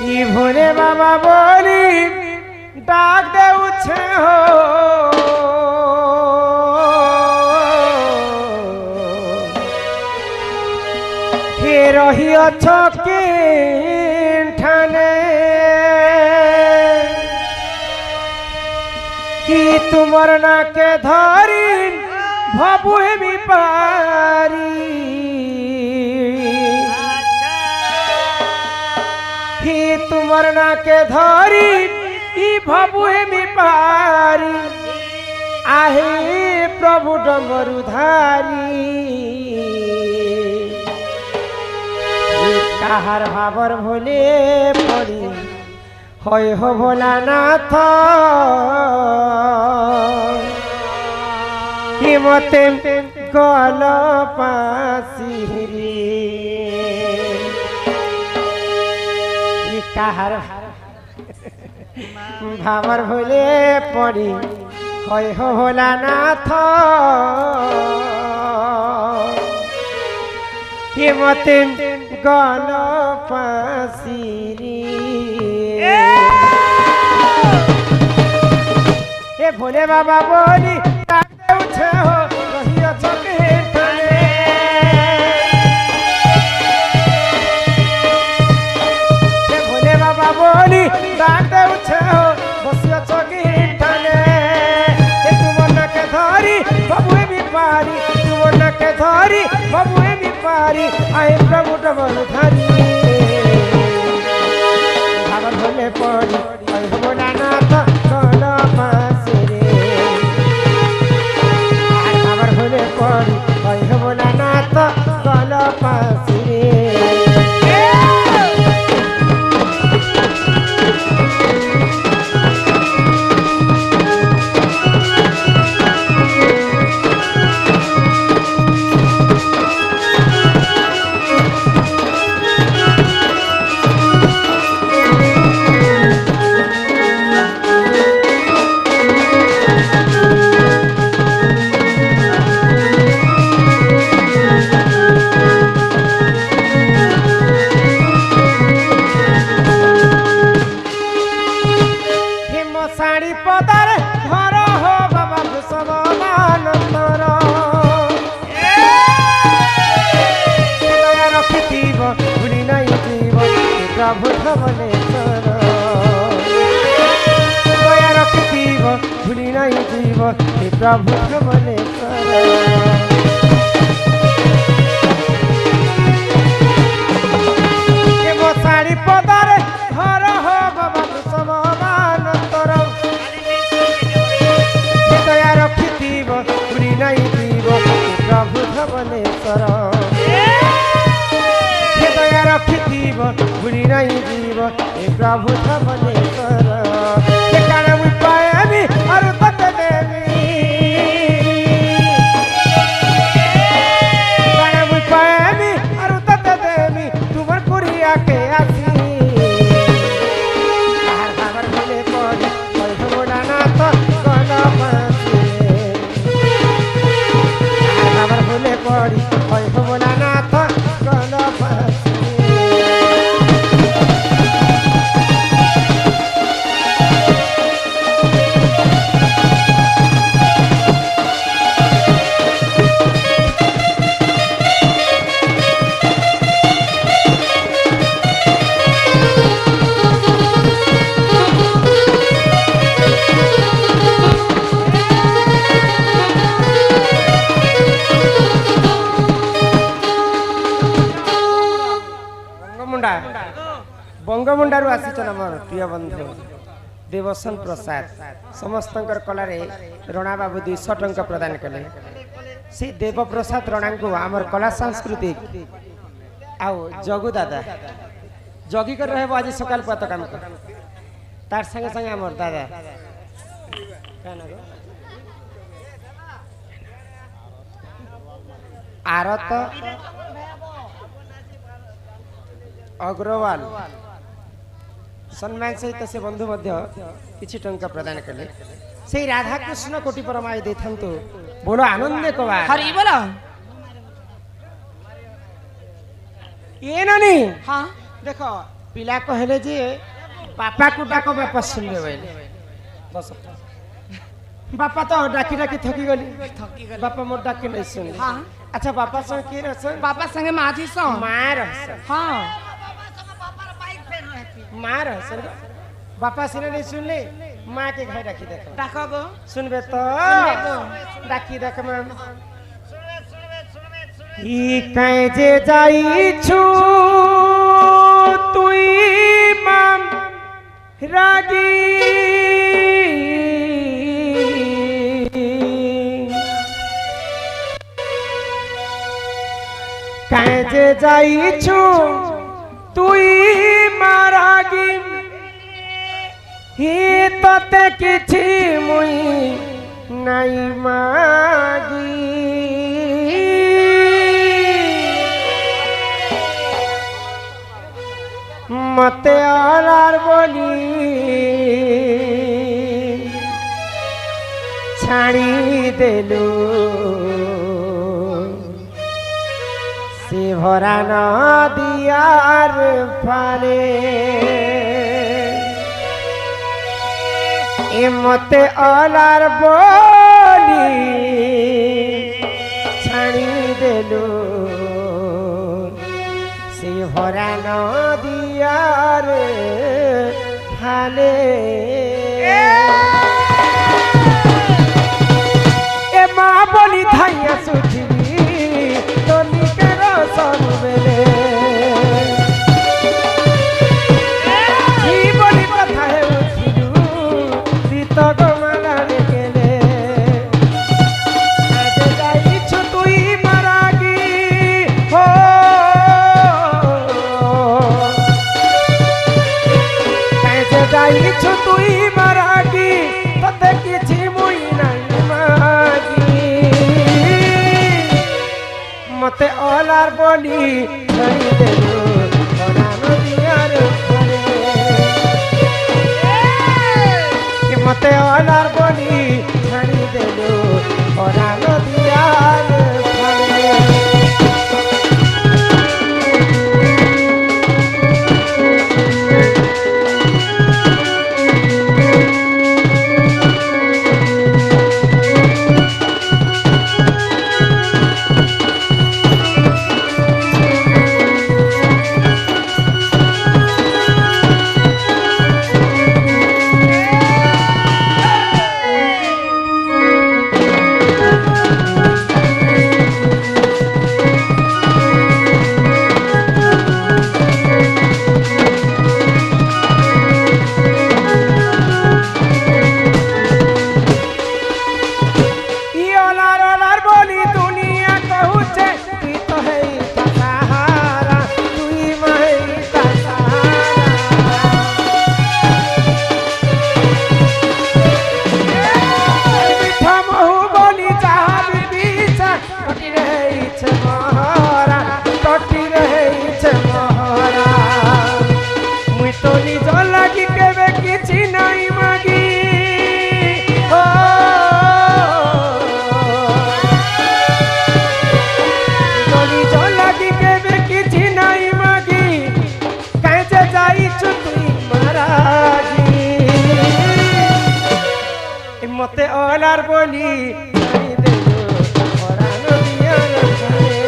কি ভোলে বাবা বলি ডাক দেউছে হো হে রহিଅছ কেঠানে কি তুমর নাকে ধরি ভাবু হেমি পারি কি তুমর নাকে ধরি ই ভাবু হেমি পারি আহে প্রভু ডমরু ধারি কাহার ভাবর ভুলে পড়ি হয় হো ভোলানাথ কি মতে গল পাশিরি কাহার ভাবর ভুলে পড়ি হয় হো ভোলানাথ কি মতে গল পাশিরি এ ভোলে বাবা বলি ডাক দেউছে হো রহিଅছ কেঠানে এ ভোলে বাবা বলি ডাক দেউছে হো বসিଅছ কেঠানে এ তুমর নাকে ধরি বাবু হেমি পারি তুমর নাকে ধরি বাবু হেমি পারি আহে প্রভু ডমর ধারি ভাবর ভুলে পড়ি হয় হো ভোলানাথ গল পাশিরি ভাবর ভুলে পড়ি হয় হো ভোলানাথ গল পাশিরি শাড়ি পদার ঘর হো বাবা ভূষণ মানন্দর রখিথিব ভুলি নাই জীব প্রভু ধবলেশ্বর দয়া রখিথিব ভুলি নাই জীব প্রভু ধবলেশ্বর শাড়ি পদার ঘর হো বাবা ভূষণ মানন্দর দয়া রখিথিব ভুলি নাই জীব প্রভু ধবলেশ্বর দয়া রখিথিব ভুলি নাই জীব প্রভু ধবলেশ্বর কারণ মুই পাইবি আর ততে দেবি কারণ মুই পাইবি আর ততে দেবি তোমার কুড়িয়াকে আসি আর ভাবর ভুলে পড়ি হয় হো ভোলানাথ গল পাশিরি আর ভাবর ভুলে পড়ি হয় হো ভোলানাথ গল পাশিরি बंगमुंडारू आसीचन आमर प्रिय बंधु देवसन प्रसाद समस्त कला रणा बाबू 200 टंका प्रदान कले से देव प्रसाद रणा को आमर कला सांस्कृतिक आओ जगु दादा जगी कर रहे आज सकाल पत काम कर तार संगे संगे आमर दादा आरत अग्रवाल सम्मान सहित से बंधु किछि टंका प्रदान कले से राधा कृष्ण कोटि परमाय देथंतु बोलो आनंद कवा हरि बोलो ये नानी हाँ देखो पिला कहले जे पापा को डाको बापा सुन ले बस बापा तो डाकी डाकी थकी गली बापा मोर डाके नहीं सुन हाँ अच्छा बापा संग के रहसन बापा संगे माझी सो मां रहसन हाँ मां रहसन बापा सिने नहीं सुन ले मां के घर डाकी देखो डाको गो सुनबे तो डाकी देख में ई कहे जे जाई छु तुई माम रागी कहे जे जाई छु तुई मारागी ही तते किछि मुई नहीं मागी मते आलार बोली छाड़ी देलू से भरा न दियार फाले ए मते आलार बोली छाड़ी देलू से भरा न दियार फाले ए माँ बोली धाइया सुखी तो निकर सब बेले ही बोली कथा है उठिलू सीत गमाला गेले आज जाई छु तुई मारागी हो आज जाई छु तुई मारागी तते किछि मुई नहीं मागी मते ओलार बोली छड़ी देलू ओना नदियार फरे कि मते ओलार बोली छड़ी देलू ओना नदियार फरे मते ओलार बोली छड़ी देलू ओरा नदियार फरे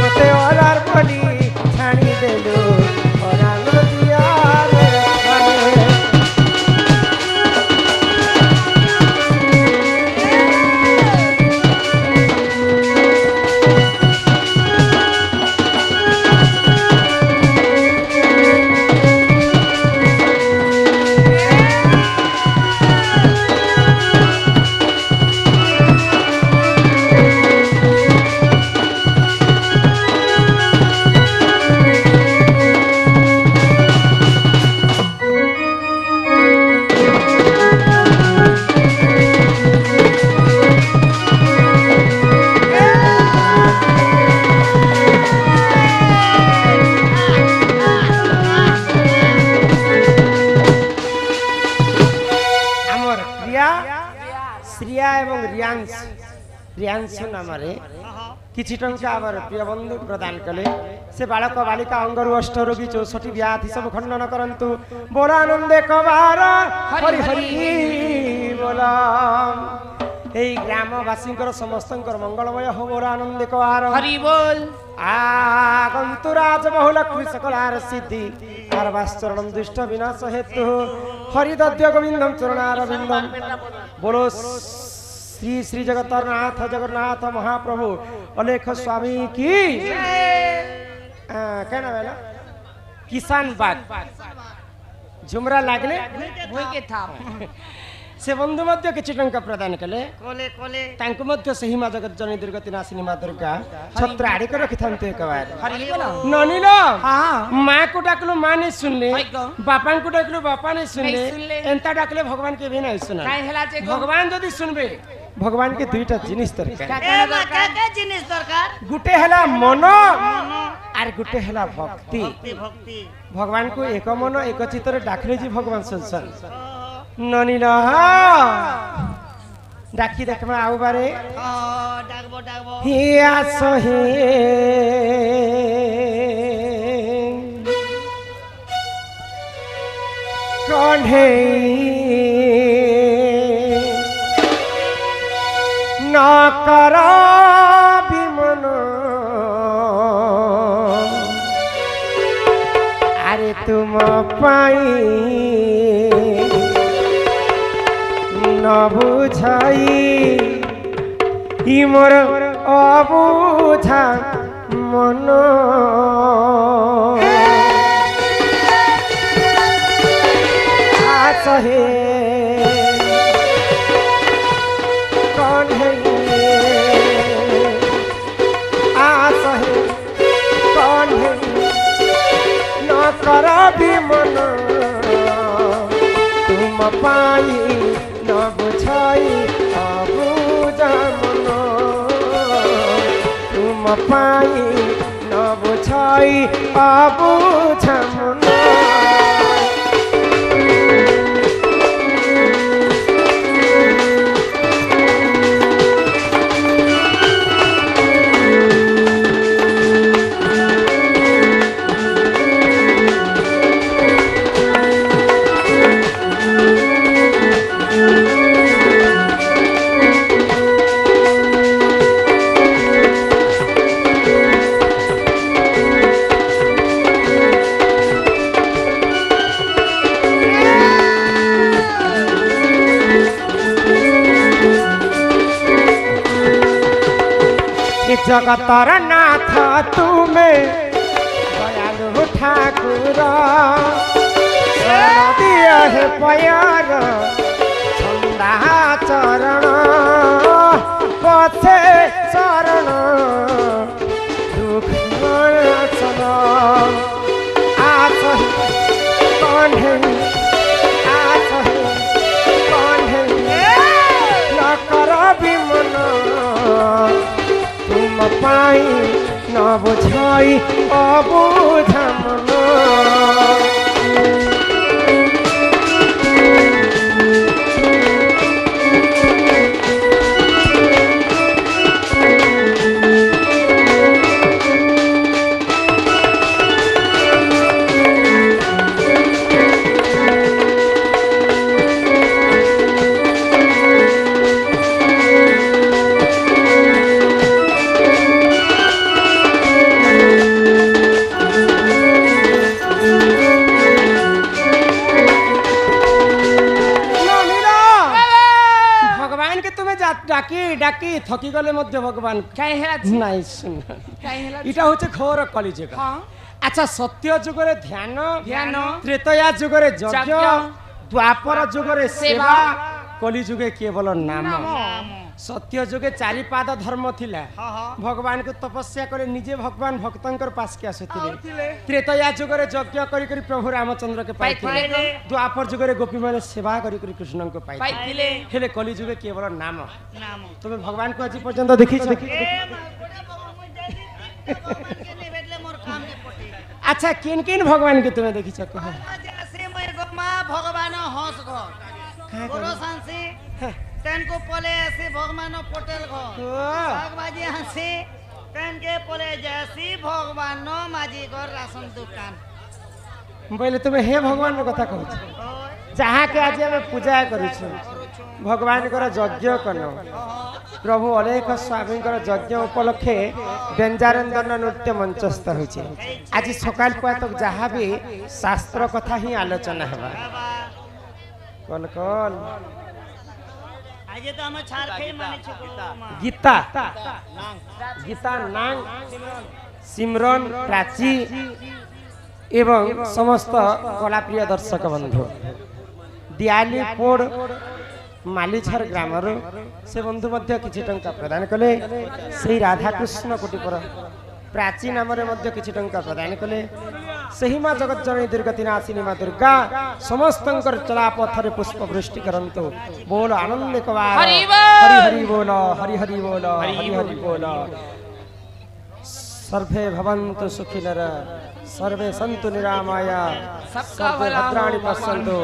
मते ओलार बोली छड़ी देलू ओरा नदियार फरे श्रिया एवं रियांश नाम किछि टंका आवर प्रिय बंधु प्रदान कले से बालक बालिका अंगरु अष्ट रोगी 64 व्याधि सब खंडन करंतु बोला आनंदे कबार हरि हरि बोला এই গ্রামবাসীঙ্কর সমস্তঙ্কর মঙ্গলময় হো মোর আনন্দে কবার হরি বল আগন্তুরাজ বহু লক্ষ্মী সকলার সিদ্ধি আর বাসচরণ দুষ্ট বিনাশ হেতু হরিদদ্য গোবিন্দম চরণারবিন্দম বলো শ্রী শ্রী জগন্নাথ জগন্নাথ মহাপ্রভু অলেখ স্বামী কি কেন বেলা কিষান বাগ ঝুমরা লাগলে ভুইকে থাম से बंधु मध्य किछि टंका प्रदान कले तांको मध्य सही मा जगत जननी दुर्गति नासिनी मा दुर्गा छत्र आड़ी कर रखिथांते एकबार ननिलो हां मां को डाकलो मां नहीं सुनले बापा को डाकलो बापा नहीं सुनले एंता डाकले भगवान के भी नहीं सुना काई हला जे भगवान जदी सुनबे भगवान के दुईटा जिनिस दरकार का जिनिस दरकार गुटे हला मन आर गुटे हला भक्ति भगवान को एक मन एक चित्त डाकले जी भगवान सुनसन ननिला डाकी देखमा आउ बारे डाकबो डाकबो हिया सहे कन्हे न कर विमन अरे तुम पाई न बुझाई मोर अबुझा मन आसहे कन्हे आसहे कन्हे न कर विमन तुम पाई न बुझाई अबुझा मन तुम पाई न बुझाई अबुझा मन जगतर नाथ तुम्हें दयालु ठाकुर दिया है प्यार छंदा चरण पथे शरण दुख नाशन आसहि कन्हे आसहि कन्हे न कर विमन तुम पाई न बुझाई अबुझा मन ডাকি ডাকি থকি গলে মধ্যে ভগবান কাই হেলা নাই শুন কাই হেলা এটা হচ্ছে ঘোর কলিযুগ আচ্ছা সত্য যুগরে ধ্যান ধ্যান ত্রেতয়া যুগরে যজ্ঞ দ্বাপর যুগরে সেবা কলিযুগে কেবল নাম सत्य जुगे चारि पाद धर्म थिला भगवान को तपस्या करे निजे भगवान भक्तंकर पास के आसुथिले त्रेतया जुगरे यज्ञ करी करी प्रभु रामचंद्र के पाइथिले द्वापर जुगरे गोपी माने सेवा करी करी कृष्ण को पाइथिले हेले कलि जुगे केवल नाम नाम तुम भगवान को आज पर्यंत देखि अच्छा किन किन भगवान के तुम्हें देखि छ कह जैसे मेरे गोमा भगवान हंस घर बोरो सांसी तेन को पले ऐसे भगवान पटेल घर बागबाजी हंसी কেন কে পলে জেসি ভগবান নো মাঝি ঘর রাশন দোকান বলে তুমি হে ভগবান কথা কହୁଛ যাহাকে আজ আমি পূজা করুଛୁ ভগবানଙ୍କର যজ্ঞ কନ প্রভু অলেখ স্বামীଙ୍କର যজ্ঞ উপলক্ষে ব্যঞ্জারন্দন নৃত্য মঞ্চস্থ হয়েছে আজ সকাল পর্যন্ত যাহা বি শাস্ত্র কথা হি আলোচনা হেবা কল কল আজ তো আমি ছাড় খেয়ে মানিছো গীতা গীতা নাং সিমরন প্রাচী এবং সমস্ত কলাপ্রিয় দর্শক বন্ধু দিয়ালিপোড় মালিঝর গ্রামর সে বন্ধু মধ্যে কিছু টঙ্কা প্রদান কলে সেই রাধাকৃষ্ণ কোটিপুর প্রাচী নামরে মধ্যে কিছু টঙ্কা প্রদান কলে ସେହି ମା ଜଗତଜନନୀ ଦୁର୍ଗତି ନାଶିନୀ ମା ଦୁର୍ଗା ସମସ୍ତଙ୍କର ଚଳାପଥରେ ପୁଷ୍ପ ବୃଷ୍ଟି କରନ୍ତୁ ବୋଲ ଆନନ୍ଦ କବାର ହରି ହରି ବୋଲ ହରି ହରି ବୋଲ ହରି ହରି ବୋଲ सर्वे भवन्तु सुखिनः सर्वे सन्तु निरामया सर्वे भद्राणि पश्यन्तु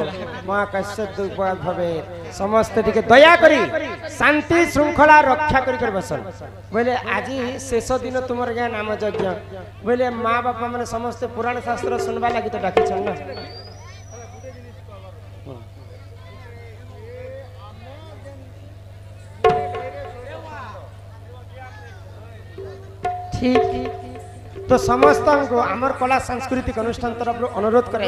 मा कश्चित् दुःखभाग् भवेत् समस्त टिके दया करी शांति श्रृंखला रक्षा करी कर बसन बोले आज शेष दिन तुमर ज्ञान नाम यज्ञ बोले माँ बापा माने समस्त पुराण शास्त्र सुनबा लागि तो डाकी छन ना ठीक तो समस्त को आमर कला सांस्कृतिक अनुष्ठान तरफ अनुरोध करा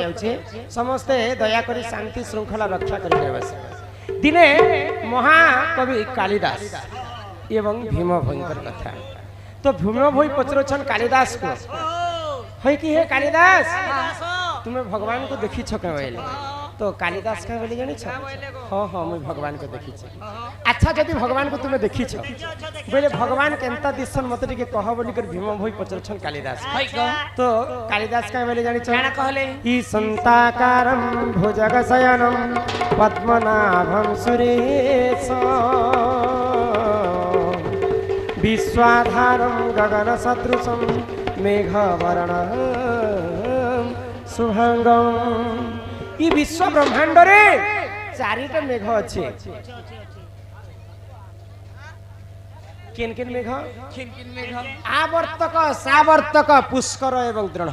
समस्ते दया करी शांति श्रृंखला रक्षा कर दिने महाकवि कालिदास एवं भीम भयंकर कथा तो भीम भई पचरछन कालिदास को है कि हे कालिदास तुम्हें भगवान को देखी छ कहले तो कालिदास का बोली जानी छ हां हां मैं भगवान को देखी छ अच्छा जदी भगवान को तुम्हें देखी छ बोले भगवान केनता दिसन मते टिके कह बोली कर भीम भई पचरछन कालिदास तो कालिदास का बोली जानी छ ना कहले ई संताकारम भुजग शयनम पद्मनाभम सुरेश विश्वाधारम गगन सदृशम मेघवर्णम शुभंगम ई विश्व ब्रह्मांड रे चारिटा मेघ अछि किन किन मेघ आवर्तक सावर्तक पुष्कर एवं दृढ़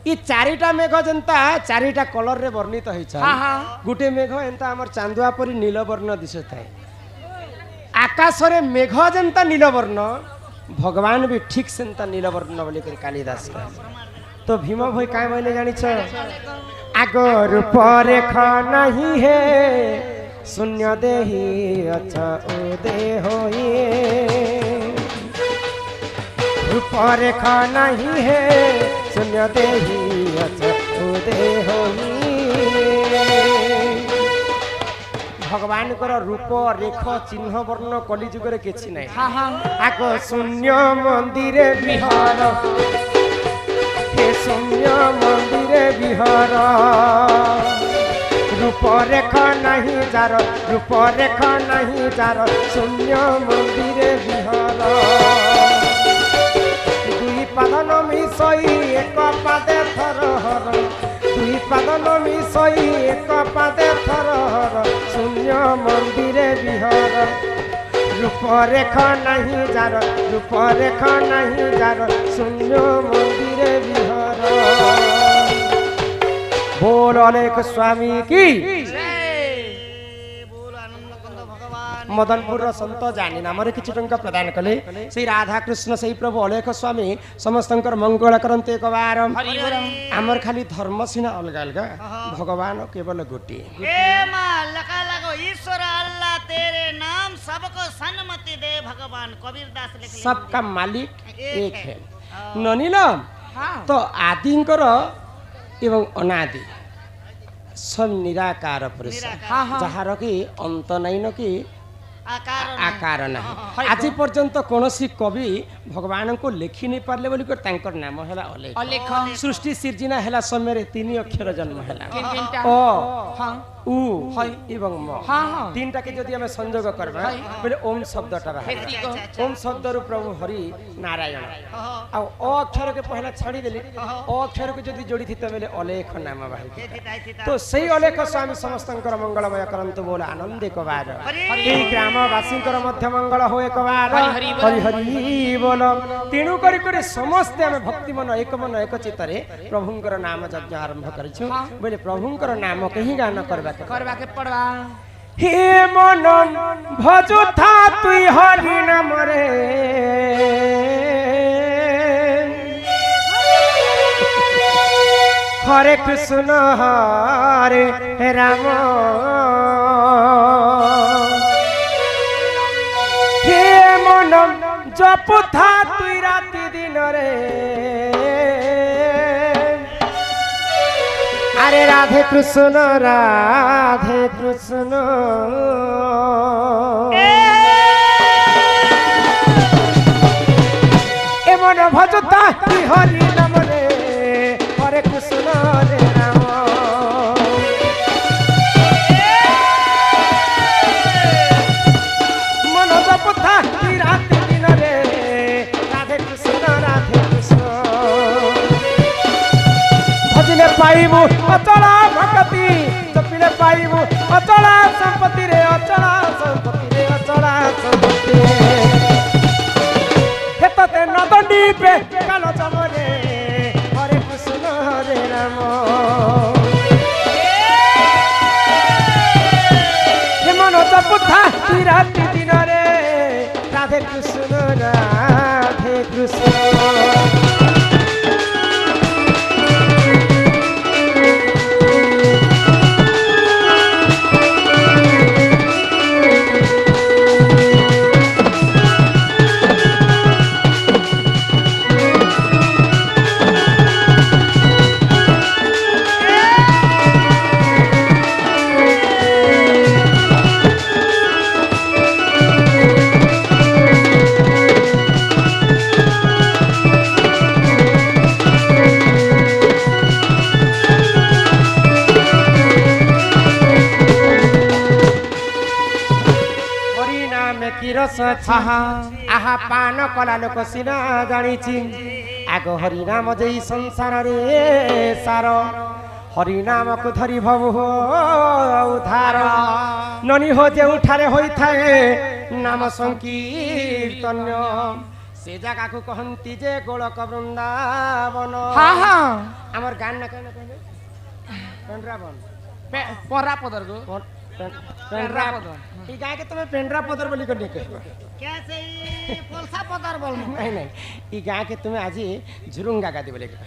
ई चारिटा मेघ जनता चारिटा कलर रे वर्णित होई छ गुटे मेघ एंता हमर चांदुआ परी नील वर्ण दिसताय आकाश रे मेघ जनता नील वर्ण भगवान भी ठीक सेंता नील वर्ण बोली कर कालिदास तो भीम भई काय बोले जानि छ आगर रूप नहीं है शून्य देही अच्छा उदय होए रूप रेखा नहीं है शून्य देही अच्छा उदय होए भगवान को रूप रेख चिन्ह वर्ण कली जुग रे किछि नै आग शून्य मंदिर विहार शून्य मंदिर विहार रूप रेखा नहीं जार रूप रेखा नहीं जार शून्य मंदिर विहार दुई पादन मिसई एक पादे थर हर दुई पादन मिसई एक पादे थर हर शून्य मंदिर विहार रूप रेखा नहीं जार रूप रेखा नहीं जार शून्य मंदिर विहार बोल अलेख स्वामी की मदनपुर संत जानी नाम किछि टंका प्रदान कले से राधा कृष्ण से प्रभु अलेख स्वामी समस्तंकर मंगल करते एक बार आमर खाली धर्म सिना अलग अलग भगवान केवल गोटी ईश्वर अल्लाह तेरे नाम सबको सन्मति दे भगवान कबीर दास लिख सबका मालिक एक है ननीलम तो आदिंकर एवं अनादि सब निराकार पुरुष जहार की अंत नहीं न कि आकार नहीं आज पर्यंत कौन कवि भगवान को लिखि नहीं पारे बोली नाम है अलेख सृष्टि सृजना है समय 3 अक्षर जन्म है উ হয় এবং ম হ্যাঁ হ্যাঁ তিনটাকে যদি আমি সংযোগ করবা হয়। বলে ওম শব্দটা বাহার হেতিক ওম শব্দରୁ প্রভু হরি নারায়ণ ଆଉ ଅ ଅକ୍ଷରକେ ପହିଲା ଛାଡ଼ି ଦେଲି ଅ ଅକ୍ଷରକୁ ଯଦି ଯୋଡ଼ିଥିତ ବେଲେ ଅଲେଖ ନାମ ବାହାରି ତ ସେଇ ଅଲେଖ ସ୍ୱାମୀ ସମସ୍ତଙ୍କର ମଙ୍ଗଳମୟ କରନ୍ତୁ ବୋଲ ଆନନ୍ଦେ କବାର এই ଗ୍ରାମବାସୀଙ୍କର ମଧ୍ୟ ମଙ୍ଗଳ ହୁଏ କବାର ହରି ହରି ହରି ବୋଲ ତେଣୁ କରି କରି ସମସ୍ତେ ଆମେ ଭକ୍ତି ମନ ଏକ ଚିତ୍ତରେ ପ୍ରଭୁଙ୍କର ନାମ ଯଜ୍ଞ ଆରମ୍ଭ କରିଛୁ ବୋଲେ ପ୍ରଭୁଙ୍କର ନାମ କେହି ଗାନ କରିବା करवा के पड़वा হে মন ভজুথা তুই হরি নামরে হরে কৃষ্ণ হরে রাম হে মন জপুথা তুই রাতি দিনরে আরে রাধে কৃষ্ণ এমন ভজতা কি হরি নাম রে হরে কৃষ্ণ রে রাম মন জপথা কি রাতে দিন রে রাধে কৃষ্ণ ভজিলে পাইবু অচলা ভকতি জপিলে পাইবু অচলা সম্পত্তি রে অচলা সম্পত্তি হেততে নদণ্ডী পে কালো চমরে হরে কৃষ্ণ হরে রাম হেমন জপুথা তুই রাতি দিনরে রাধে কৃষ্ণ আহা পান কলা লোক সিনা জানিছি আগ হরিনাম যেই সংসারে সার হরিনামকু ধরি ভবু উদ্ধার ননি হো যেউঠারে হইথায়ে নাম সংকীর্তন সে জায়গাকু কহন্তি যে গোলক বৃন্দাবন हाँ हाँ আমার গান না কেন কইলে পেন্ড্রাবন परा पदर को पेंड्रापदर ई गाय के तुम्हें पेंड्रापदर बोली कर नहीं कहबा कैसे ई पोलसा पदर बोल नहीं नहीं ई गाय के तुम्हें आज झुरुंगा गादी बोले के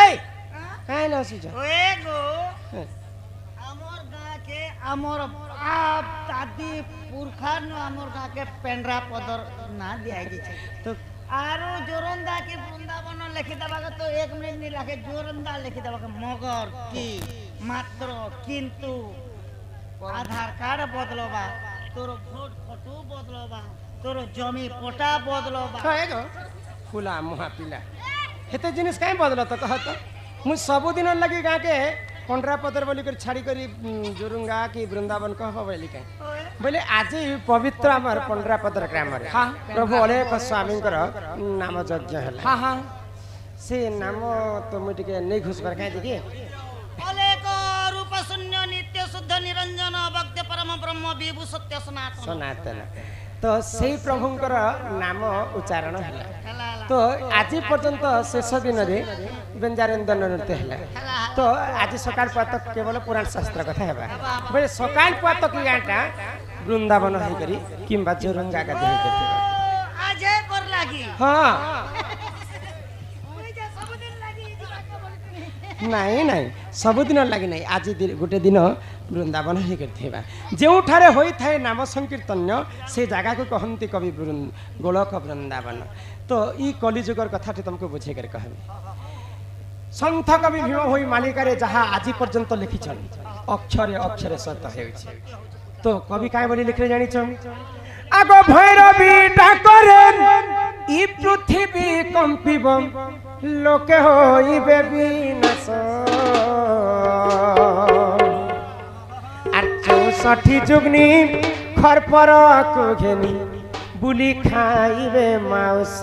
ए काहे न सुजा ओए गो हमर गां के हमर आप दादी पुरखा न हमर गां के पेंड्रा पदर ना दिया गई तो आरो जोरंदा के वृंदावन लिखि देबा तो 1 मिनट नहीं लागे जोरंदा लिखि देबा मगर की मात्र किंतु आधार कार्ड बदलबा तोर भोट फोटो बदलबा तोर जमी पटा बदलबा कहे गो फुला मुहा पिला हेते जिनिस काहे बदल त कहत मु सब दिन लगी गां के पेंड्रापदर बोली कर छाड़ी करी जोरुंगा की वृंदावन कहबा बोली काहे बोले आज पवित्र आमर पेंड्रापदर ग्राम रे हाँ प्रभु अनेक स्वामी नाम यज्ञ है हाँ हाँ से नाम तो मुझे नहीं घुस पर कहीं देखिए अनेक रूप शून्य नित्य शुद्ध निरंजन भक्त परम ब्रह्म विभु सत्य सनातन सनातन तो से प्रभुंकर नाम उच्चारण है हला तो आज पर्यंत शेष दिन रे व्यंजन नृत्य है तो आज सकाल पातक केवल पुराण शास्त्र कथा है बोले सकाल पातक गाँटा वृंदावन है करी किंबा जोरंगा गादी है करते आज कर लागी हाँ ओइ जे सब दिन लागी नहीं नहीं सबुदिन लगे नहीं आज गोटे दिन वृंदावन ही करथिबा जेउठारे होई थाए नाम संकीर्तन से जगह को कहंती कवि गोलक वृंदावन तो ई कलिजुगर कथा तुमको बुझे कर कहबे संथ कवि भीम होई मालिकारे जहाँ आज पर्यंत लिखिछन अक्षरे अक्षरे सत्य हेउछि तो कवि काय बोली लिखले जानिछ आगो भैरवी डाकरे ई पृथ्वी कंपिब লোকে হইবে বিনাশ আর 64 যুগনি খরপর ঘেনি বুলি খাইবে মাউস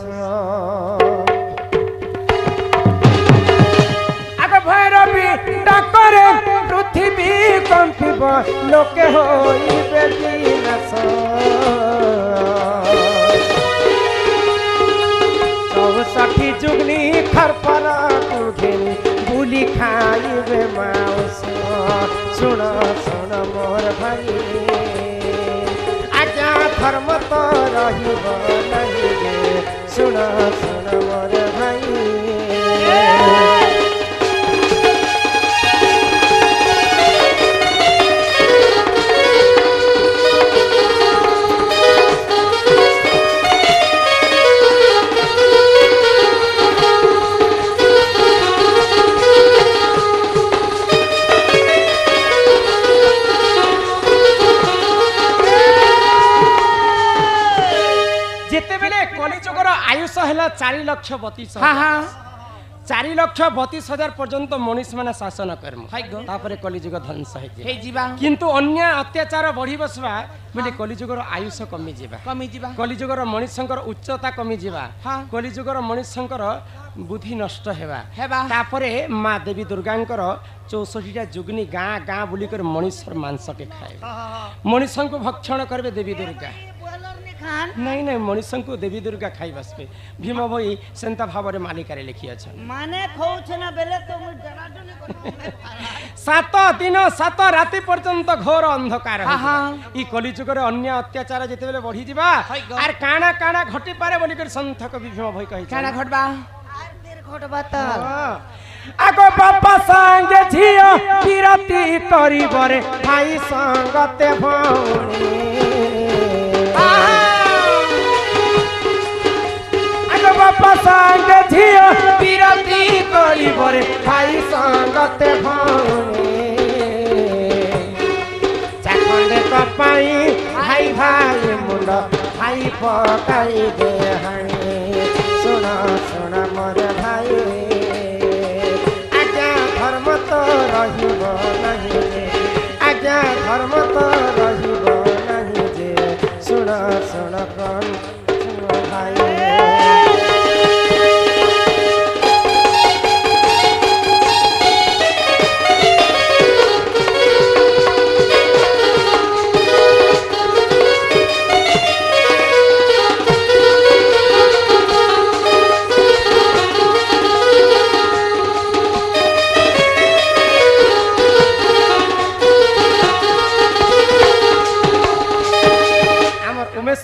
আগে ভৈরবী ডাকরে পৃথিবী কম্পিব লোকে হইবে বিনাশ 64 যুগনি খরপর ঘেনি বুলি খাইবে মাউস শুণ শুণ মোর ভাই আজ্ঞা ধর্ম তো রহিব নাহি গে শুণ শুণ মোর ভাই आयुष है 4,32,000 हाँ हाँ 4,32,000 पर्यंत मनीष माने शासन कर्म तापर कलिजुग ध्वंस हे जीवा किंतु अन्य अत्याचार बढ़ी बसवा बोले कलिजुगर आयुष कमी जीवा कलिजुगर मनीषंकर उच्चता कमी जीवा कलिजुगर मनीषंकर बुद्धि नष्ट हेबा तापरे माँ देवी दुर्गांकर 64टा जुगनी गाँ गाँ बुलिकर मनीषर मांस के खाए मनीषं को भक्षण करबे देवी दुर्गा नहीं नहीं मनीषं को देवी दुर्गा खाई बसबे भीम भाई सेंता भाव मालिकार लिखी अच्छा माने खौछना बेले तो मु जनाटने करबे 7 दिन 7 राति पर्यंत घोर अंधकार ई कलिजुगर अन्य अत्याचार जेते बेले बढ़ी जिबा आर काना काना घटी पारे बोली कर संत कवि भीम भाई कहि काना घटबा आर तेर घटबा त आगो बापा संगे झियो पिरती करिबरे भाई संगते भौणी बापा संगे झियो पिरती करिबरे भाई संगते भौणी चाखंडे कपाई भाई भाई मुंड भाई पकाई दे हाणी सुन सुन मोर भाई आज्ञा धर्म तो रहिब नहीं जे आज्ञा धर्म तो रहिब नहीं जे सुन सुन कौन सुन भाई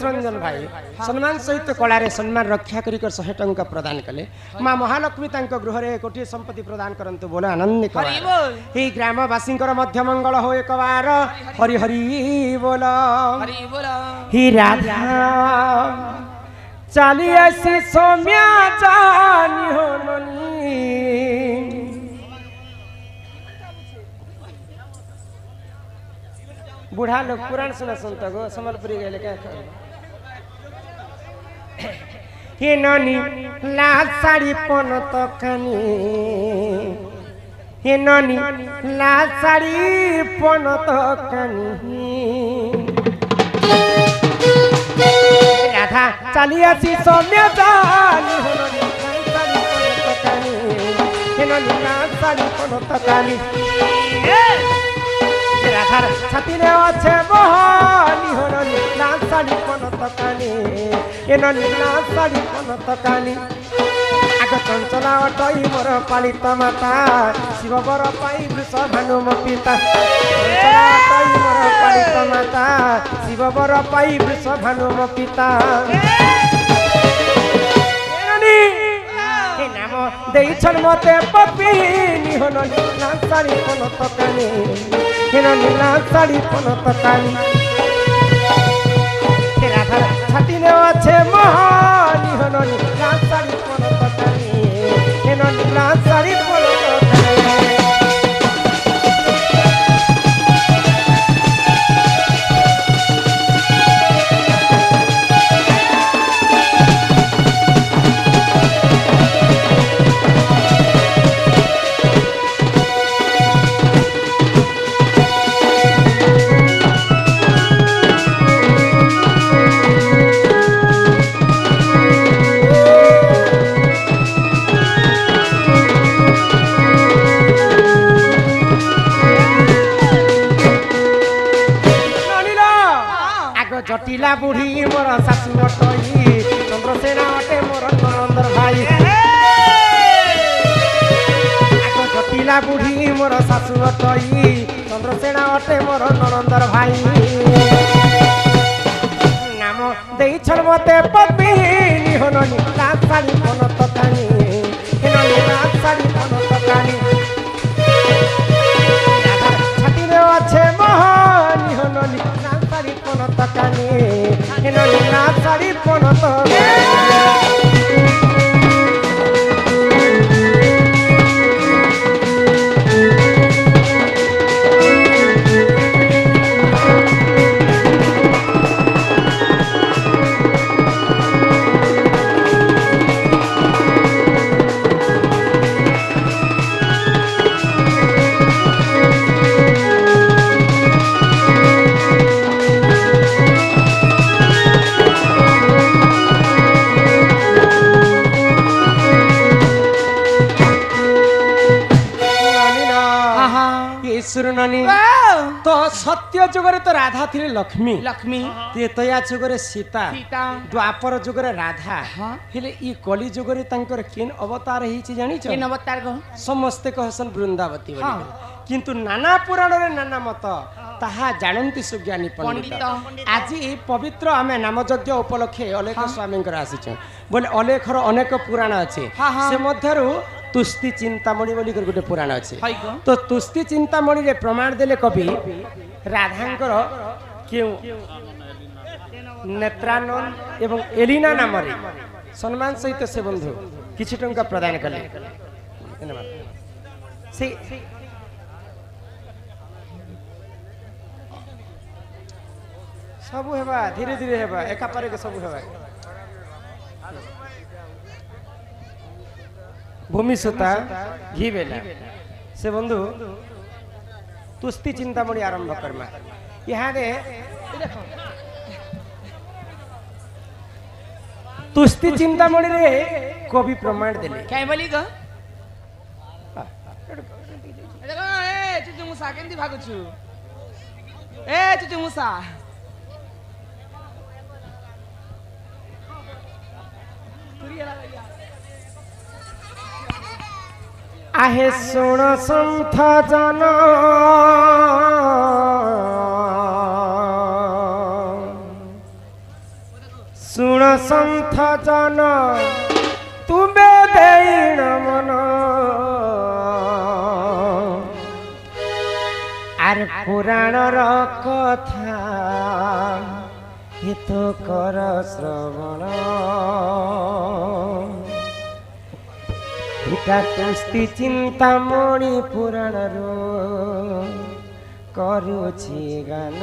रंजन भाई सम्मान सहित कलारे सम्मान रक्षा कर 100 टंका प्रदान कले माँ महालक्ष्मी तांको गृह रे कोटी संपत्ति प्रदान करंतु बोले आनंद कर हे ग्रामवासी मध्य मंगल हो एक बार हरि हरि बोल ही राधा चली ऐसी सौम्या जानी हो बूढ़ा लोग पुराण सुना सुनता गो समलपुरी गए क्या हे नानी लाल साड़ी पन तो कनी हे नानी लाल साड़ी पन तो कनी राधा चली आसी सौम्य जानी हो नानी लाल साड़ी पन तो कनी राधार छाती ने अच्छे बहानी हो ननी लाल साड़ी पन तकानी ए ननी लाल साड़ी पन तकानी आग चंचला अटई मोर पालित माता शिव बर पाई वृष भानु मो पिता चंचला अटई मोर पालित माता शिव बर पाई वृष भानु मो पिता नाम देइछन मते पपिनी हो ननी लाल साड़ी पन तकानी हेनो नीला साड़ी पन तकानी तेरा घर छाती ने अच्छे महानी हेनो नीला साड़ी पन तकानी हेनो नीला साड़ी पन तकानी जटिला बुढ़ी मोर शाशु अटई चंद्रसेना अटे मोर नंदर भाई जटिला बुढ़ी मोर शाशु अटई चंद्रसेना अटे मोर नंदर भाई नाम देई छन मते पद्मिनी होननी रात साड़ी कोन तकानी हेननी रात साड़ी कोन तकानी छाती रे अच्छे मोहनी होननी रात साड़ी कोन तकानी हेननी रात साड़ी कोन तकानी सुरनानी तो सत्य जुगरे तो राधा थी लक्ष्मी लक्ष्मी त्रेतया जुगरे सीता सीता द्वापर जुगरे राधा हाँ। हेले ई कली जुगरे तांकर केन अवतार हिची जानि छ केन अवतार को समस्ते कहसन वृंदावती बोली हाँ। किंतु नाना पुराण रे नाना मत ताहा जानंती सुज्ञानी पंडित पंडित आज ई पवित्र आमे नामयज्ञ उपलक्षे अलेख स्वामी आसी बोले अलेखर अनेक पुराण अछि हाँ, हाँ। से मध्यरु तुस्ती चिंतामणि बोली गोटे पुराण अछि हाय गो तो तुस्ती चिंतामणि रे प्रमाण देले कवि राधांकर क्यों नेत्रानंद एवं एलिना नाम रे सम्मान सहित से बंधु किछि टंका प्रदान कले से सब हेबा धीरे धीरे हेबा एका पारे के सब हेबा भूमि सुता घी बेला से बंधु तुस्ती चिंतामणि आरंभ करमा यहाँ रे तुस्ती चिंतामणि रे कवि प्रमाण देले क्या बोली गो देखो ए चुचु मुसा केंदी भागुछु ए चुचु मुसा आहे सुण संथ जन सुण संथ जन तुमे देण मन आर पुराण कथा हित कर श्रवण इटा तुस्ती चिंतामणि पुराण करुछि गान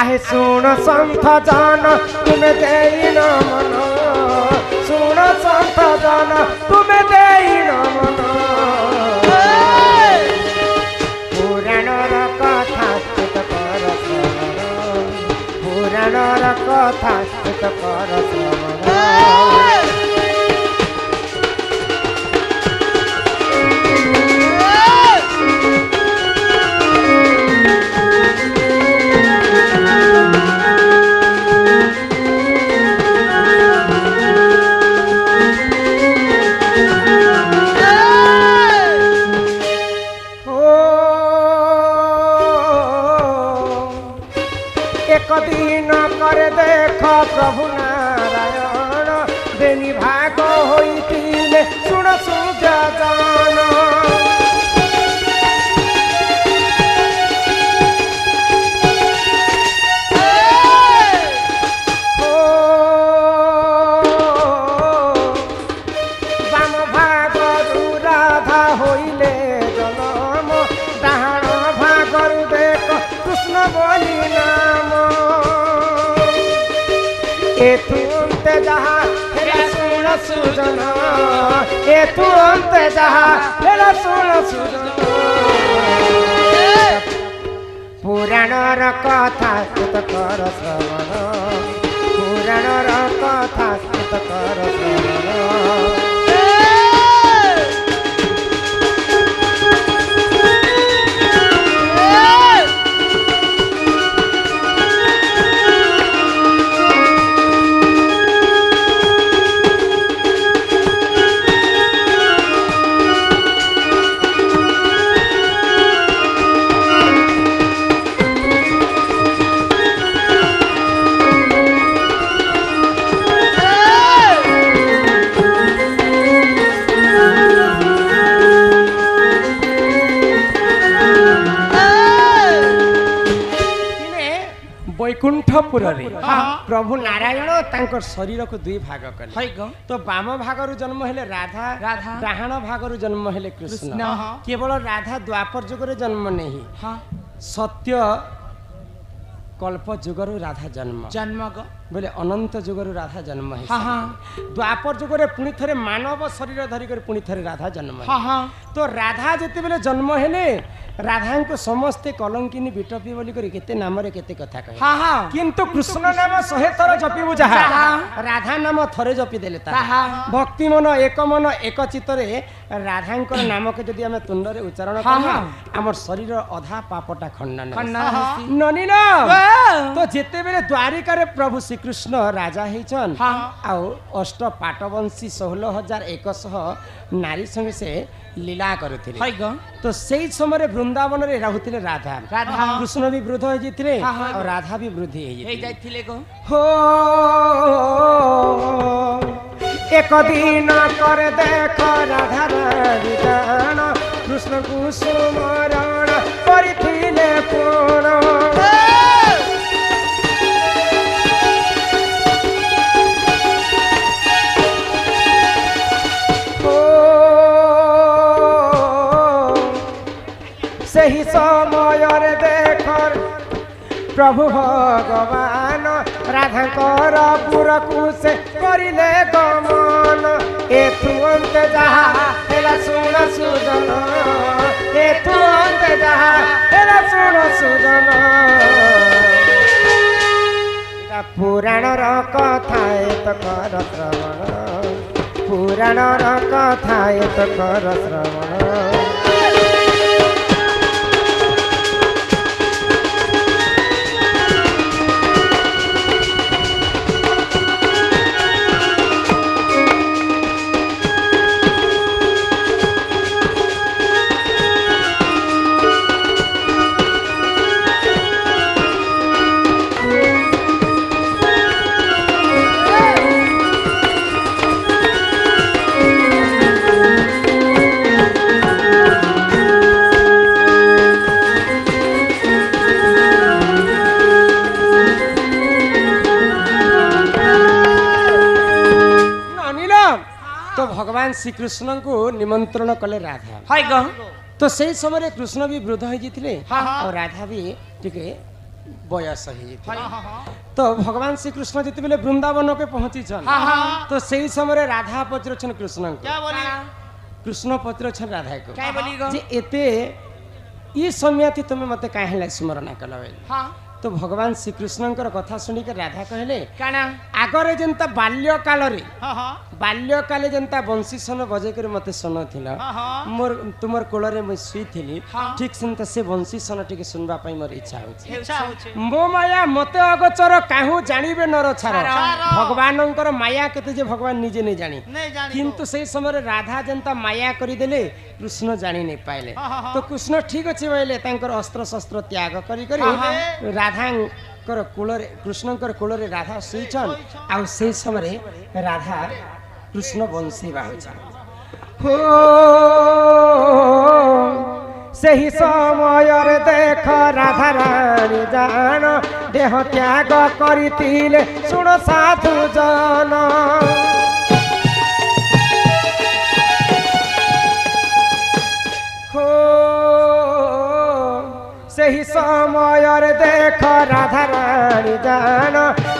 आहे सुण संथ जन तुमे देइन मन सुण संथ जन तुमे देइन मन पुराणर कथा हित कर श्रवण पुराणर कथा हित कर श्रवण एक दिन कर देख प्रभु नारायण बेनी भाग होइतिले सुन सुजा जान बाम भाग राधा होइले जनम डाहाण भाग देख कृष्ण बोली नाम ए तू अंत जहा हेला सुन सुजन ए तू अंत जहा हेला सुन सुजन पुराणर कथा हित कर श्रवण पुराणर कथा हित कर श्रवण ବୈକୁଣ୍ଠପୁର ରେ ହଁ। ପ୍ରଭୁ ନାରାୟଣ ତାଙ୍କର ଶରୀରକୁ ଦୁଇ ଭାଗ କଲେ ହଇ ଗ ତ ବାମ ଭାଗରୁ ଜନ୍ମ ହେଲେ ରାଧା ରାଧା। ଡାହାଣ ଭାଗରୁ ଜନ୍ମ ହେଲେ କୃଷ୍ଣ କୃଷ୍ଣ, ହଁ। କେବଳ ରାଧା ଦ୍ୱାପର ଯୁଗରେ ଜନ୍ମ ନେହି ହଁ ସତ୍ୟ କଳ୍ପ ଯୁଗରୁ ରାଧା ଜନ୍ମ ଜନ୍ମ ଗ ବୋଲେ ଅନନ୍ତ ଯୁଗରୁ ରାଧା ଜନ୍ମ ହେଇ ହଁ, ହଁ। ଦ୍ୱାପର ଯୁଗରେ ପୁଣି ଥରେ ମାନବ ଶରୀର ଧରିକରି ପୁଣି ଥରେ ରାଧା ଜନ୍ମ ହଁ ହେଲେ। ହଁ ତ ରାଧା ଯେତେବେଳେ ଜନ୍ମ ହେଲେ ରାଧାଙ୍କୁ ସମସ୍ତେ କଲଙ୍କିନୀ ବିଟପି ବୋଲି କରି କେତେ ନାମରେ କେତେ କଥା କହେ ହଁ ହଁ କିନ୍ତୁ କୃଷ୍ଣ ନାମ 100 ଥର ଜପିବୁ ଯାହା ଯାହା। ରାଧା ନାମ ଥରେ ଜପି ଦେଲେ ତାହା। ଭକ୍ତି ମନ ଏକ ଚିତ୍ତରେ ରାଧାଙ୍କର ନାମକୁ ଯଦି ଆମେ ତୁଣ୍ଡରେ ଉଚ୍ଚାରଣ ହଁ, କରିବା ହଁ। ଆମର ଶରୀର ଅଧା ପାପଟା ଖଣ୍ଡନ ଖଣ୍ଡନ ହେସି। ହେସି। ନନିନ ବାଃ। ତ ଯେତେବେଳେ ଦ୍ୱାରିକାରେ ପ୍ରଭୁ ଶ୍ରୀକୃଷ୍ଣ ରାଜା ହେଇଛନ୍ ହଁ। ଆଉ ଅଷ୍ଟ ପାଟବଂଶୀ 16,100 ନାରୀ ସଙ୍ଗେ ସେ ଲୀଳା କରୁଥିଲେ ହଇ ଗ ତ ସେଇ ସମୟରେ ବୃନ୍ଦାବନରେ ରହୁଥିଲେ ରାଧା ରାଧା। କୃଷ୍ଣ ବି ବୃଦ୍ଧ ହେଇଯାଇଥିଲେ ହଁ, ହଁ। ଆଉ ରାଧା ବି ବୃଦ୍ଧି ହେଇ ହେଇଯାଇଥିଲେ ଯାଇଥିଲେ ଗ हो एक दिन कर देख राधा रानी जान कृष्ण को सुमरण करथिले पूर्ण हो सही समय देख प्रभु भगवान राधाकर पुरकु से करिले गमन एथु अंत जहा हेला सुन सुजन एथु अंत जहा हेला सुन सुजन এটা পুরাণর কথা এত কর শ্রবণ পুরাণর কথা এত কর শ্রবণ तो भगवान श्रीकृष्ण को निमंत्रण कले राधा हई ग तो सही समय कृष्ण भी वृद्ध हो जाते हाँ, हाँ। और राधा भी टिके बयस हो जाते हाँ, हाँ। तो भगवान श्रीकृष्ण जिते वृंदावन के पहुंची छन हाँ, हाँ। तो सही समय राधा पचर छन कृष्ण को क्या बोली कृष्ण पचर छन राधा को क्या बोली ग जे एते ई समय थी तुम मते काहे स्मरण कल हाँ तो भगवान श्रीकृष्ण कथा शुणी राधा कहले काना आगरे जनता बाल्य काल रे हाँ हाँ बाल्य काले जनता बंशी सन बजे कर मते सुनो थिला हाँ, हाँ। मोर तुमर कोलरे मैं सुई थिली हाँ। ठीक सेंता से बंशी सन टिके सुनबा पई मोर इच्छा होछि इच्छा होछे मो माया मते अगोचर काहू जानिबे नर छार छार। भगवानंकर माया केते जे भगवान निजे नहीं जानी नहीं जानी किंतु सही समय राधा जनता माया करी देले कृष्ण जानी नहीं पाइले हाँ, हाँ, हाँ। तो कृष्ण ठीक अछि बोले तांकर अस्त्र शस्त्र त्याग करी करी हाँ, हाँ। राधांकर कूलरे कृष्णंकर कूलरे राधा सुईछन आ से समय राधा कृष्ण बंशी बाहुछन हो सही समय देख राधा रानी जान देह त्याग करितिले सुन साधु जन हो सही समय देख राधा रानी जान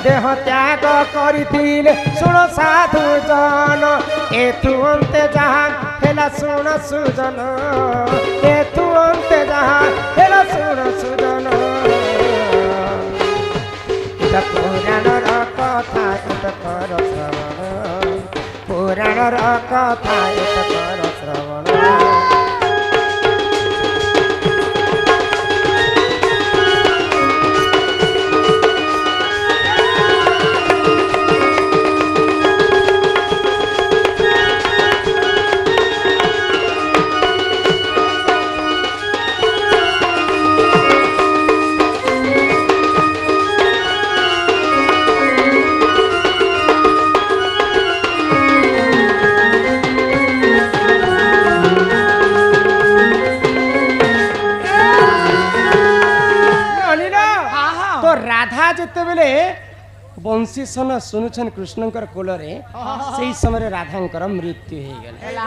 देह त्याग करितिले सुन साधु जन एथु अंते जहा हेला सुन सुजन एथु अंते जहा हेला सुन सुजन इता पुराणर कथा इत कर श्रवण पुराणर कथा इत कर श्रवण ଯେତେବେଳେ ବଂଶୀ ସନ ଶୁଣୁଛନ୍ କୃଷ୍ଣଙ୍କର କୋଳରେ ସେଇ ସମୟରେ ରାଧାଙ୍କର ମୃତ୍ୟୁ ହେଇଗଲା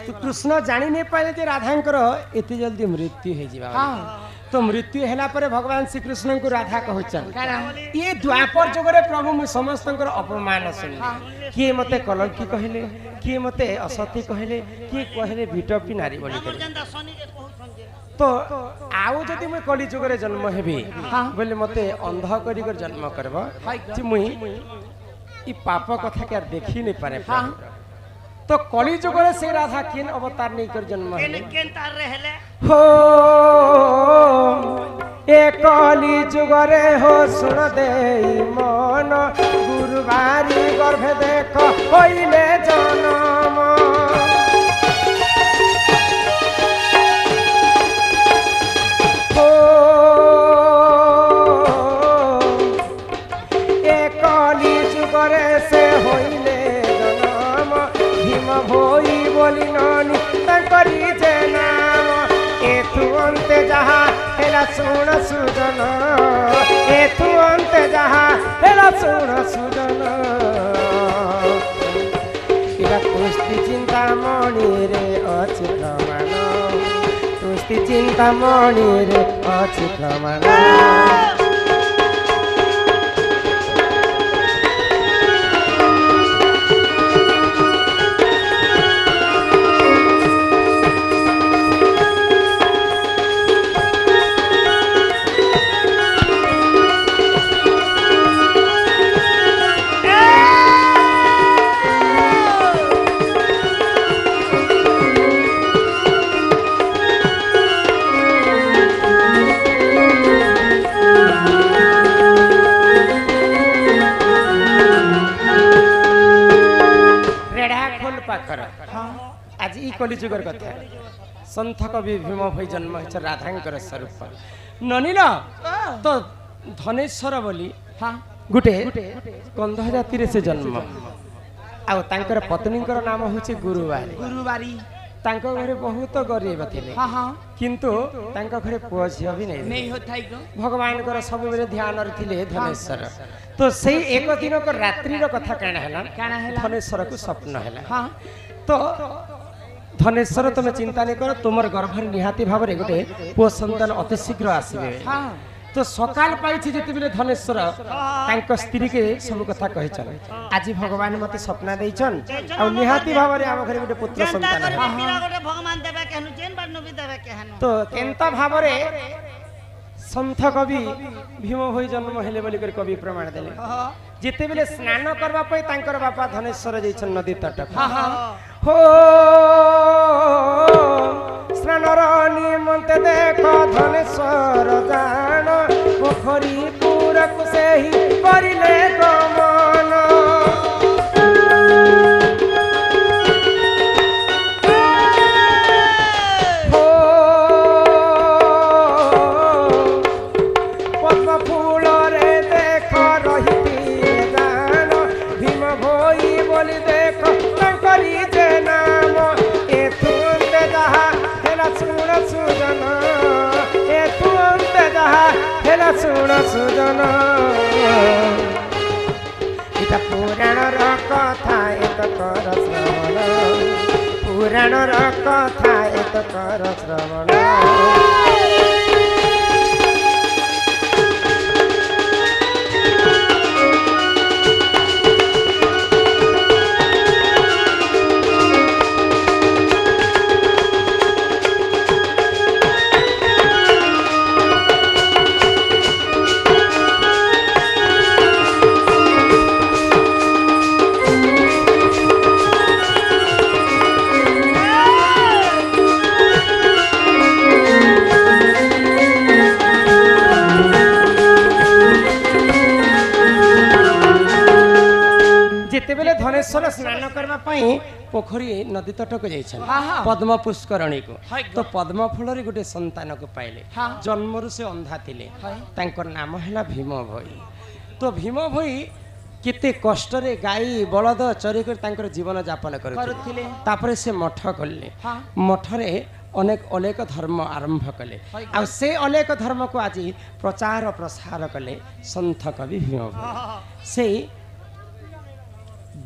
ତ କୃଷ୍ଣ ଜାଣି ନାଇଁ ପାଇଲେ ଯେ ରାଧାଙ୍କର ଏତେ ଜଲ୍ଦି ମୃତ୍ୟୁ ହେଇଯିବା ତ ମୃତ୍ୟୁ ହେଲା ପରେ ଭଗବାନ ଶ୍ରୀକୃଷ୍ଣଙ୍କୁ ରାଧା କହୁଛନ୍ ଇଏ ଦ୍ୱାପର ଯୁଗରେ ପ୍ରଭୁ ମୁଁ ସମସ୍ତଙ୍କର ଅପମାନ ଶୁଣିଲି କିଏ ମତେ କଲଙ୍କି କହିଲେ କିଏ ମତେ ଅସତୀ କହିଲେ କିଏ କହିଲେ ବିଟପି ନାରୀ ବୋଲି তো আউ যদি মুই কলি যুগরে জন্ম হেবি বলে মতে অন্ধ করি জন্ম করব যে মুই ই পাপ কথা কে দেখি নি পারে তো কলি যুগরে সে রাধা কিন অবতার নেই কর জন্ম হেলে হো এ কলি যুগরে হো শুন দেই মন গুরুবারি গর্ভে দেখ হইলে জনম सुन सुजन एथु अंत जहा हेला सुन सुजन इला तुस्ति चिंता मणि रे अछि प्रमाण तुस्ति चिंता मणि रे अछि प्रमाण आज ई कलिजुगर कथा संथ कवि भीम भई जन्म है राधांकर स्वरूप ननिल तो धनेश्वर बोली गुटे कंध जाति से जन्म आ तांकर पत्नीकर नाम होचे गुरुवारी गुरुवारी तांको घरे बहुत गरीब थिले किंतु तांको घरे पुआ झियो भी नहीं होथाई भगवान कर सब बेले ध्यान रथिले धनेश्वर तो सही एक दिन को रात्रि रो कथा काना हला धनेश्वर को स्वप्न हला तो धनेश्वर तुम चिंता नहीं कर तुम गर्भर निहाती भाव में गोटे पुओ संतान अति शीघ्र आसबे तो सकाल पाइछि जति बेले धनेश्वर तांको स्त्री के सब कथा कहि चल आज भगवान मते सपना दैछन आ निहाती भाव में आम घरे गोटे पुत्र संतान है भगवान देबे केहनु जेन बार नबी देबे केहनु तो एंता भाव में संथ कवि भीम भई जन्म हेले बोली कर कवि प्रमाण देले जिते बेले स्नान करबा पई तांकर बापा धनेश्वर जैछन नदी तट हो स्नान निमंते देख धनेश्वर जान पोखरी पूरक से ही करिले गमन पद्म फूल रे देख रही जान भीम भई बोली देख करी जे नाम एथु अंत जहा हेला सुन सुजन एथु अंत जहा हेला सुन सुजन इता पुराण र कथा एत कर श्रवण पुराण र कथा एत कर श्रवण जितेबेले धनेश्वर स्नान करबा पई पोखरी नदी तटक जाइछन पद्म पुष्करणी को तो पद्म फूल रे गोटे संतान को पाइले जन्मरु से अंधा थिले तांकर नाम हैला भीम भई तो भीम भई केते कष्ट रे गाई बलद चरी कर तांकर जीवन यापन करथिले तापरे से मठ करले मठ रे ଅନେକ ଅନେକ ଧର୍ମ ଆରମ୍ଭ କଲେ ଆଉ ସେ ଅନେକ ଧର୍ମକୁ ଆଜି ପ୍ରଚାର ପ୍ରସାର କଲେ ସନ୍ଥ କବି ଭୀମ ଭୋଇ। ସେଇ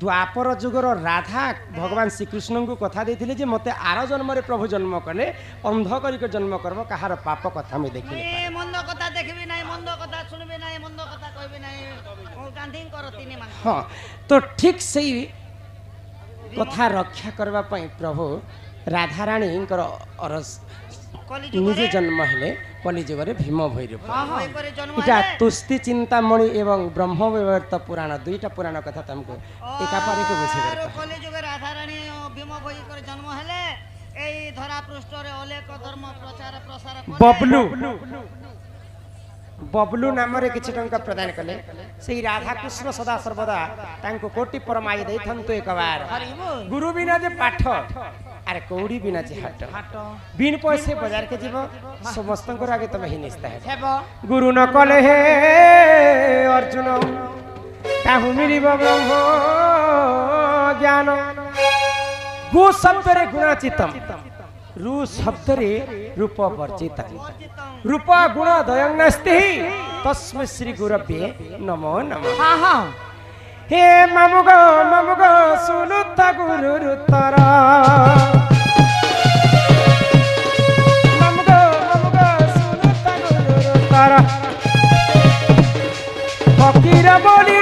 ଦ୍ୱାପର ଯୁଗର ରାଧା ଭଗବାନ ଶ୍ରୀକୃଷ୍ଣଙ୍କୁ କଥା ଦେଇଥିଲେ ଯେ ମୋତେ ଆର ଜନ୍ମରେ ପ୍ରଭୁ ଜନ୍ମ କଲେ ଅନ୍ଧ କରିକି ଜନ୍ମ କରିବ କାହାର ପାପ କଥା ମୁଁ ଦେଖିଲି ମନ୍ଦ କଥା ଦେଖିବି ନାହିଁ ମନ୍ଦ କଥା ଶୁଣିବି ନାହିଁ ମନ୍ଦ କଥା କହିବି ନାହିଁ ଗାନ୍ଧୀଙ୍କର ତିନି ମାନ ହଁ ତ ଠିକ୍ ସେଇ କଥା ରକ୍ଷା କରିବା ପାଇଁ ପ୍ରଭୁ ରାଧାରାଣୀଙ୍କର ନିଜେ ଜନ୍ମ ହେଲେ କଲିଯୁଗରେ ଭୀମ ଭୈରବ। ଏଇଟା ତୁସ୍ତି ଚିନ୍ତାମଣି ଏବଂ ବ୍ରହ୍ମବୈବର୍ତ ପୁରାଣ ଦୁଇଟା ପୁରାଣ କଥା ତମକୁ ଏକାପାରିକୁ ବୁଝେଇବେ। କଲିଯୁଗରେ ରାଧାରାଣୀ ଭୀମ ଭୋଇଙ୍କର ଜନ୍ମ ହେଲେ ଏଇ ଧରା ପୃଷ୍ଠରେ ଅନେକ ଧର୍ମ ପ୍ରଚାର ପ୍ରସାର ବବଲୁ ବବଲୁ ନାମରେ କିଛି ଟଙ୍କା ପ୍ରଦାନ କଲେ ସେଇ ରାଧାକୃଷ୍ଣ ସଦା ସର୍ବଦା ତାଙ୍କୁ କୋଟି ପରମାଇ ଦେଇଥାନ୍ତୁ ଏକବାର ଗୁରୁ ବିନା ଯେ ପାଠ ଆରେ କଉଡ଼ି ବିନା ଯେ ହାଟ ବିନ ପଇସା ବଜାରକେ ଯିବ ସମସ୍ତଙ୍କର ଆଗେ ତମେ ହିଁ ନିସ୍ତା ହେବ ଗୁରୁ ନ କଲେ ହେ ଅର୍ଜୁନ ତାହୁ ମିଳିବ ବ୍ରହ୍ମ ଜ୍ଞାନ ଗୁ ଶବ୍ଦରେ ଗୁଣାଚିତମ୍ ରୁ ଶବ୍ଦରେ ରୂପ ବର୍ଜିତ ରୂପ ଗୁଣ ଦୟଂ ନାସ୍ତି ତସ୍ମୈ ଶ୍ରୀ ଗୁରବେ ନମୋ ନମଃ। हे मामुगो सुनुत गुरु रुतर मामुगो सुनुत गुरु रुतर फकीर बोली